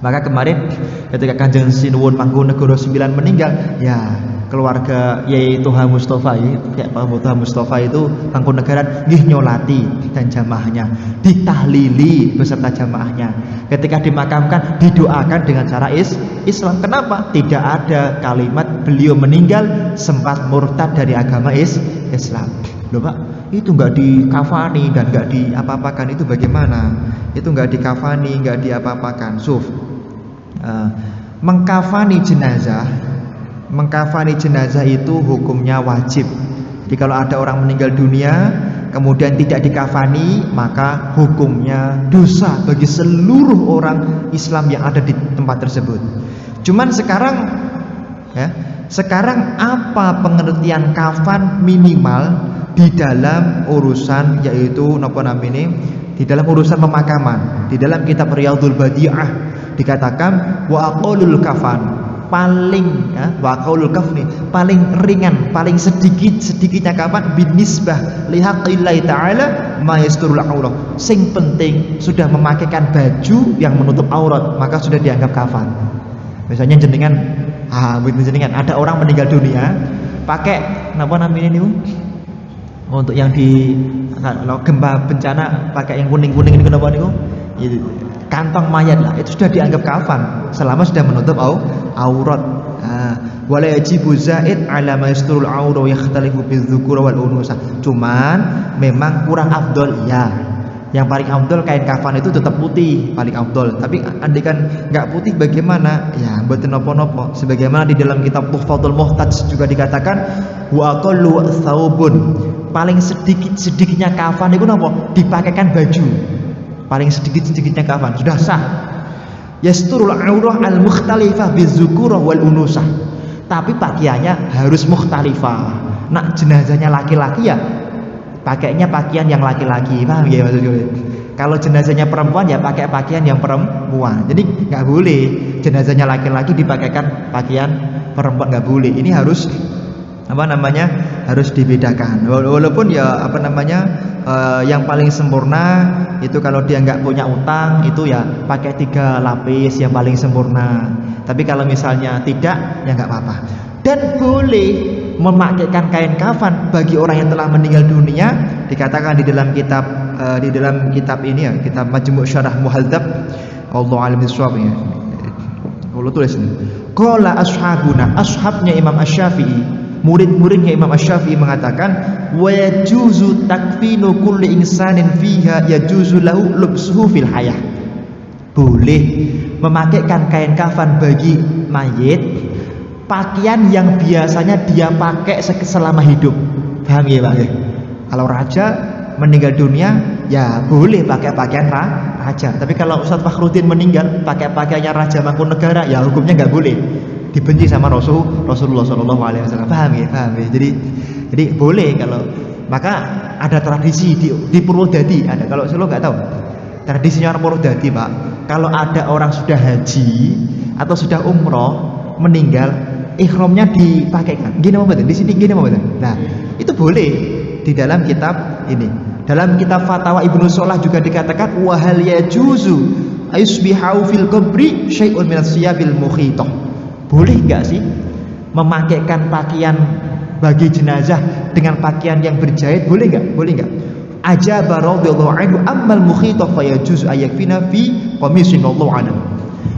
Maka kemarin ketika Kanjeng Sinuwun Mangkunegoro 9 meninggal, ya keluarga Yai Toha Mustafa, ya Pak Toha Mustafa itu Mangkunegaran nggih nyolati dan jamaahnya, ditahlili beserta jamaahnya. Ketika dimakamkan didoakan dengan cara Islam. Kenapa? Tidak ada kalimat beliau meninggal sempat murtad dari agama Islam. Loh Pak, itu nggak dikafani dan nggak diapa-apakan, itu bagaimana? Itu nggak dikafani, nggak diapa-apakan. Mengkafani jenazah itu hukumnya wajib. Jadi kalau ada orang meninggal dunia kemudian tidak dikafani, maka hukumnya dosa bagi seluruh orang Islam yang ada di tempat tersebut. Cuman sekarang apa pengertian kafan minimal di dalam urusan, yaitu di dalam urusan pemakaman. Di dalam kitab Riyadhul Badi'ah dikatakan wa aqallul kafan, wa aqallul kafni, paling ringan, paling sedikitnya kafan binisbah li haqqillahi ta'ala ma yasturul aurat. Sing penting sudah memakaikan baju yang menutup aurat, maka sudah dianggap kafan. Misalnya jenengan ada orang meninggal dunia pakai untuk yang di gempa bencana pakai yang kuning-kuning ini, kenapa niku? Kantong mayat lah, itu sudah dianggap kafan selama sudah menutup aurat. Wala yajibu zaid ala ma yasturul aurat wa yakhtalifu bidzukura wal unusah. Cuman memang kurang afdol ya. Yang paling afdol kain kafan itu tetap putih, paling afdol. Tapi andaikan nggak putih bagaimana? Ya mboten napa-napa. Sebagaimana di dalam kitab Tuhfatul Muhtaj juga dikatakan wa aqallu thawbun, paling sedikitnya kafan itu napa? Dipakaikan baju. Paling sedikitnya kafan sudah sah. Yasturul aurah al mukhtalifah bizukurah wal unusah. Tapi pakaiannya harus mukhtalifah. Nak jenazahnya laki-laki ya pakainya pakaian yang laki-laki, paham ya maksudnya? Kalau jenazahnya perempuan ya pakai pakaian yang perempuan. Jadi nggak boleh jenazahnya laki-laki dipakaikan pakaian perempuan, nggak boleh. Ini harus harus dibedakan. Walaupun ya yang paling sempurna itu kalau dia nggak punya utang itu ya pakai 3 lapis yang paling sempurna. Tapi kalau misalnya tidak ya nggak apa-apa. Dan boleh memakaikan kain kafan bagi orang yang telah meninggal dunia. Dikatakan di dalam kitab ini ya, kitab Majmu' Syarah Muhadzab, Allahu a'lam bishawab ya. Allah tulis ini. Qala ashabuna, ashabnya Imam Asy-Syafi'i, murid-muridnya Imam Asy-Syafi'i mengatakan wa yajuzu takfinu kulli insanin fiha yajuzu lahu lubsuhu fil hayah. Boleh memakaikan kain kafan bagi mayit pakaian yang biasanya dia pakai selama hidup. Paham ya Pak? Kalau raja meninggal dunia ya boleh pakai pakaian raja. Tapi kalau Ustadz Fakhruddin meninggal pakai pakaiannya Raja Mangkunegara ya hukumnya nggak boleh. Dibenci sama Rasulullah SAW. Paham ya? Jadi boleh. Kalau maka ada tradisi di Purwodadi ada, kalau Solo nggak tahu tradisinya orang Purwodadi Pak. Kalau ada orang sudah haji atau sudah umroh meninggal, ihramnya dipakaikan. Gini mau betul di sini, gini mau betul. Nah itu boleh di dalam kitab ini. Dalam kitab Fatawa Ibnu Shalah juga dikatakan wa hal yajuzu ayusbihu fil qabri syai'un min as-siyabil mukhithah. Boleh enggak sih memakaikan pakaian bagi jenazah dengan pakaian yang berjahit, boleh nggak? Boleh nggak? Ajaba radhiyallahu anhu ammal mukhitah fa yajuz ayakfina fi qamisin wallahu alam.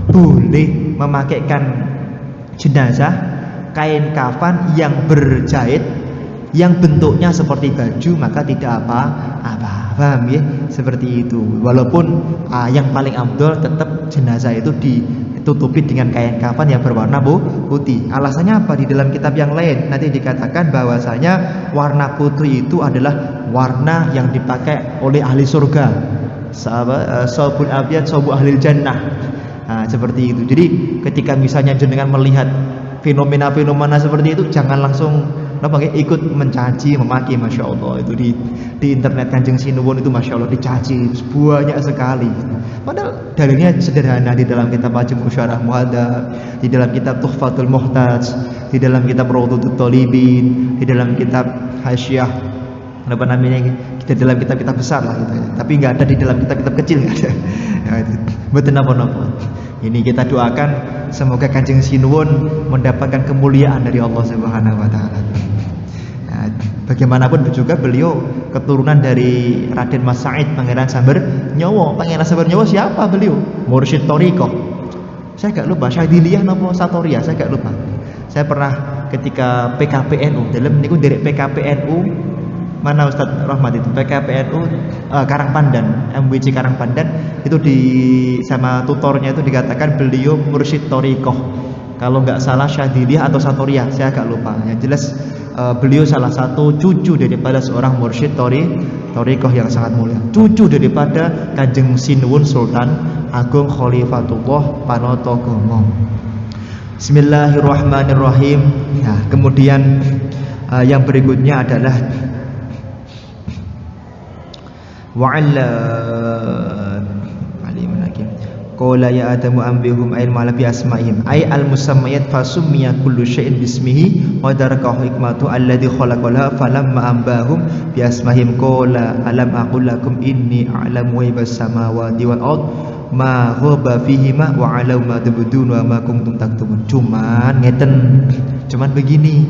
Boleh memakaikan jenazah kain kafan yang berjahit yang bentuknya seperti baju, maka tidak apa-apa. Paham ya? Seperti itu. Walaupun yang paling afdol tetap jenazah itu ditutupi dengan kain kafan yang berwarna putih. Alasannya apa? Di dalam kitab yang lain nanti dikatakan bahwasanya warna putih itu adalah warna yang dipakai oleh ahli surga. Saubul abyad saubu ahlil jannah. Nah, seperti itu. Jadi ketika misalnya jenengan melihat fenomena-fenomena seperti itu, jangan langsung ikut mencaci, memaki. Masya Allah, itu di internet Kanjeng Sinuwun itu Masya Allah dicaci banyak sekali. Padahal dalilnya sederhana di dalam kitab Majmu' Syarah Muhadzab, di dalam kitab Tuhfatul Muhtaj, di dalam kitab Rawdatul Thalibin, di dalam kitab Hasyiah, di dalam kitab-kitab besar lah gitu. Tapi nggak ada di dalam kitab-kitab kecil, nggak ada. Betul apa-apa. Ini kita doakan semoga Kanjeng Sinuwun mendapatkan kemuliaan dari Allah Subhanahu wa taala. Nah, bagaimanapun juga beliau keturunan dari Raden Mas Said Pangeran Samber Nyawa. Pangeran Samber Nyawa siapa beliau? Mursyid Thariqah. Saya gak lupa Syadiliyah napa Satoriyah, saya gak lupa. Saya pernah ketika PKPNU, dalam niku derek PKPNU mana Ustaz Rahmat itu PKPNU Karangpandan, MWC Karangpandan itu sama tutornya itu dikatakan beliau Mursyid Thariqah. Kalau nggak salah Syadiliyah atau Satoriyah, saya agak lupa. Yang jelas beliau salah satu cucu daripada seorang Mursyid Thariqah yang sangat mulia. Cucu daripada Kanjeng Sinuwun Sultan Agung Khalifatullah Panatagomo. Bismillahirrahmanirrahim. Nah, kemudian yang berikutnya adalah wa'alla alim hakim qala ya adamu ambihum ilma la bi asma'ihim ay al musammayat fasummiya kullu syai'in bismihi wa daraka hikmatu alladhi khalaqalaha falamma ambahum bi asma'ihim qala alam aqul lakum inni a'lamu ghaibas samawati wal ard ma ghaba fihima wa alau ma tubdun wa ma kuntum taktumun. Cuman begini,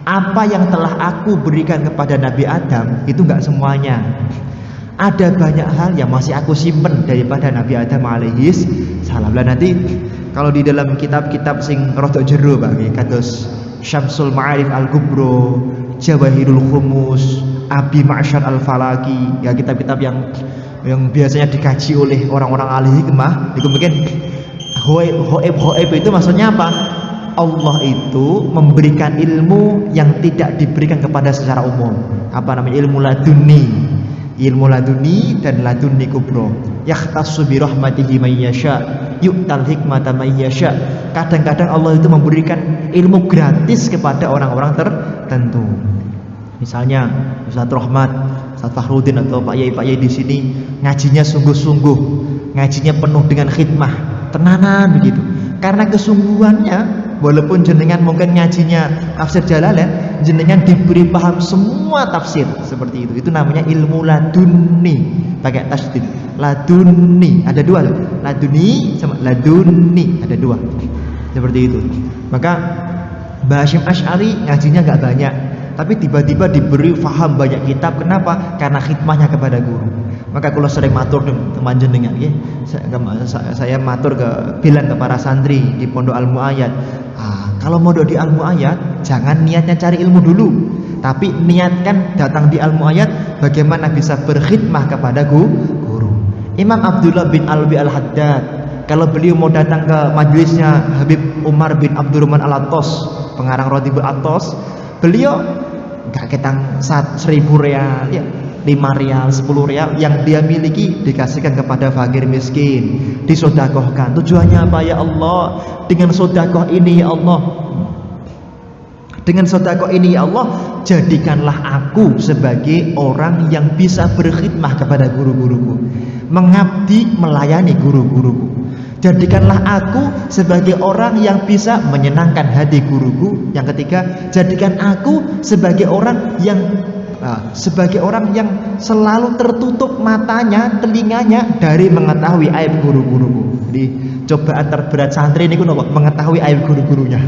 apa yang telah aku berikan kepada Nabi Adam itu enggak semuanya. Ada banyak hal yang masih aku simpen daripada Nabi Adam alaihis salam. Lah nanti kalau di dalam kitab-kitab sing rodok jero Pak, kados Syamsul Ma'arif Al-Kubro, Jawahirul Khumus, Abi Ma'syar Al-Falaki, ya kitab-kitab yang biasanya dikaji oleh orang-orang ahli hikmah, itu mungkin Hoib itu maksudnya apa? Allah itu memberikan ilmu yang tidak diberikan kepada secara umum. Apa namanya? Ilmu laduni dan laduni kubro. Yakhtassu bi rahmatihi may yasha, yu'tal hikmata may yasha. Kadang-kadang Allah itu memberikan ilmu gratis kepada orang-orang tertentu. Misalnya Ustaz Rahmat, Ustaz Fahrudin atau Pak Yai di sini ngajinya sungguh-sungguh, ngajinya penuh dengan khidmah, tenanan begitu. Karena kesungguhannya, walaupun jenengan mungkin ngajinya tafsir Jalalain, jenengan diberi paham semua tafsir seperti itu. Itu namanya ilmu laduni, pakai tasdid. Laduni ada dua, laduni sama laduni ada dua, seperti itu. Maka Mbah Hasyim Asy'ari ngajinya nggak banyak, tapi tiba-tiba diberi paham banyak kitab. Kenapa? Karena khidmahnya kepada guru. Maka kalau sering matur teman jenengan, ya, saya matur bilang ke para santri di Pondok Al-Mu'ayyad, kalau mau di Al-Mu'ayyad jangan niatnya cari ilmu dulu, tapi niatkan datang di Al-Mu'ayyad bagaimana bisa berkhidmah kepada guru. Imam Abdullah bin Alwi Al-Haddad, kalau beliau mau datang ke majelisnya Habib Umar bin Abdurrahman Al-Attas, pengarang Radhibul Attas, beliau gak ketang 1.000 real, ya 5 rial, 10 rial yang dia miliki dikasihkan kepada fakir miskin, disodakohkan. Tujuannya apa? Ya Allah, dengan sodakoh ini ya Allah, dengan sodakoh ini ya Allah, jadikanlah aku sebagai orang yang bisa berkhidmah kepada guru-guruku, mengabdi melayani guru-guruku. Jadikanlah aku sebagai orang yang bisa menyenangkan hati guruku. Yang ketiga, jadikan aku sebagai orang yang selalu tertutup matanya, telinganya dari mengetahui aib guru-guruku. Jadi cobaan terberat santri ini mengetahui aib guru-gurunya.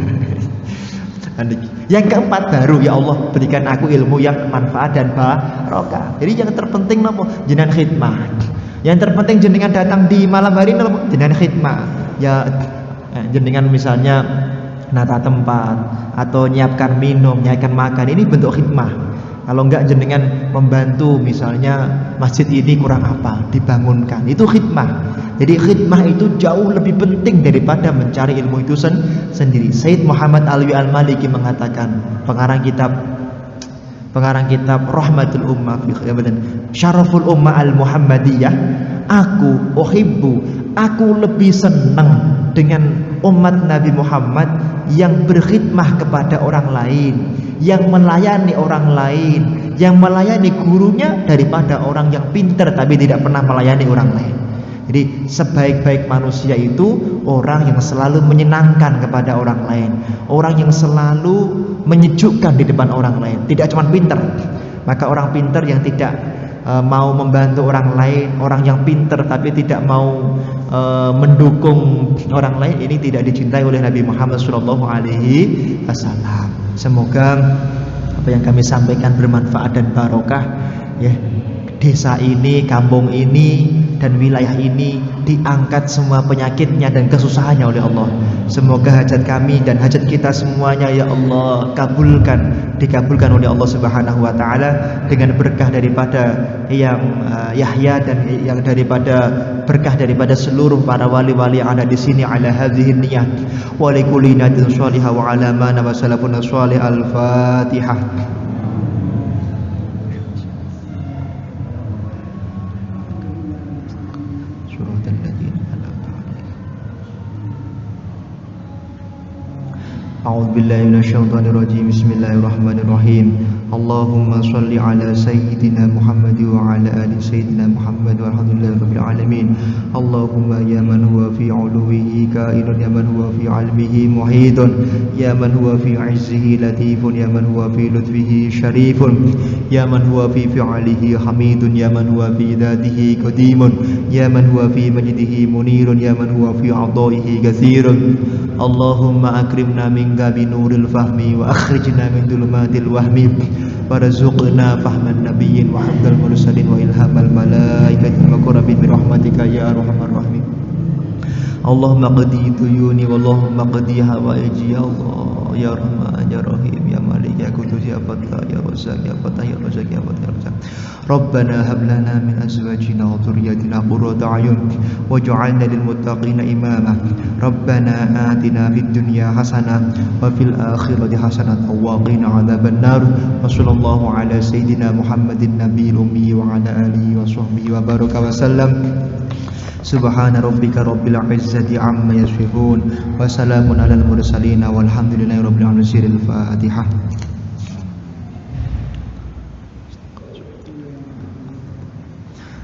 Yang keempat baru, ya Allah berikan aku ilmu yang manfaat dan barokah. Jadi yang terpenting nopo jenengan khidmah. Yang terpenting jenengan datang di malam hari nopo jenengan khidmah. Ya jenengan misalnya nata tempat atau nyiapkan minum, nyiapkan makan, ini bentuk khidmah. Kalau enggak jenengan membantu misalnya masjid ini kurang apa, dibangunkan, itu khidmah. Jadi khidmah itu jauh lebih penting daripada mencari ilmu itu sendiri. Sayyid Muhammad Alwi Al-Maliki mengatakan, pengarang kitab Rahmatul Ummah fi Syaraful Ummah Al-Muhammadiyah, aku lebih senang dengan umat Nabi Muhammad yang berkhidmah kepada orang lain, yang melayani orang lain, yang melayani gurunya, daripada orang yang pintar tapi tidak pernah melayani orang lain. Jadi sebaik-baik manusia itu orang yang selalu menyenangkan kepada orang lain, orang yang selalu menyejukkan di depan orang lain, tidak cuma pintar. Maka orang pintar yang tidak mau membantu orang lain, orang yang pintar tapi tidak mau mendukung orang lain, ini tidak dicintai oleh Nabi Muhammad SAW. Semoga apa yang kami sampaikan bermanfaat dan barokah ya. Desa ini, kampung ini, dan wilayah ini diangkat semua penyakitnya dan kesusahannya oleh Allah. Semoga hajat kami dan hajat kita semuanya ya Allah dikabulkan oleh Allah Subhanahu wa taala dengan berkah daripada yang Yahya dan yang daripada berkah daripada seluruh para wali-wali yang ada di sini ala hadhihi niyat wa likulli niyatin shalihah wa ala ma nawa salafun shalih. Al-Fatihah. A'udzu billahi minasyaitonir rajim. Bismillahirrahmanirrahim. Allahumma shalli ala sayyidina Muhammad wa ala ali sayyidina Muhammad walhamdulillahirabbil alamin. Allahumma ya man huwa fi 'uluwihi kainun, ya man huwa fi 'ilmihi muhitun, ya man huwa fi 'izzihi latifun, ya man huwa fi lutfihi syarifun, ya man huwa fi fi'alihi hamidun, ya man huwa fi dzatihi qadimun, ya man huwa fi majdihi munirun, ya man huwa fi 'adaihi katsirun. Allahumma akrimna minka binuril fahmi wa akhrijna min dhulumatil wahmi warzuqna fahman nabiyyin wa hafdal mursalin wa ilhamal malaikatil muqarrabin bi rahmatika ya arhamar rahimin. Allahumma qadi tuyuni wallahumma qadi hawaiji ya Allah ya Rahman ya Rahim ya Malik ya Qudus ya Fattah ya Razzaq ya Fattah ya Razzaq ya Fattah ya Razzaq. Rabbana hab lana min azwajina wa dhurriyyatina qurrata a'yun waj'alna lil muttaqina imama. Rabbana atina fid dunya hasanah wa fil akhirati hasanah wa qina adzabannar. Wa sallallahu ala sayyidina Muhammadin nabiyil ummi wa ala alihi wa sahbihi wa baraka wa sallam. Subhana rabbika rabbil izzati amma yasifun wa salamun alal mursalin walhamdulillahi rabbil alamin. Al-Fatihah.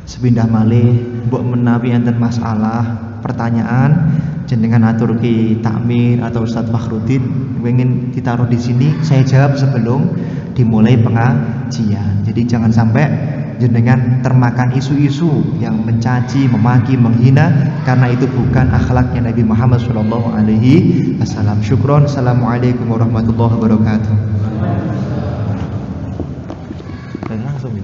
Sepindah malih mbok menawi enten masalah pertanyaan jenengan aturki takmir atau Ustadz Fakhrudin ingin ditaruh di sini, saya jawab sebelum dimulai pengajian. Jadi jangan sampai jenengan termakan isu-isu yang mencaci, memaki, menghina, karena itu bukan akhlaknya Nabi Muhammad SAW. Syukron. Assalamualaikum warahmatullahi wabarakatuh. Dan langsung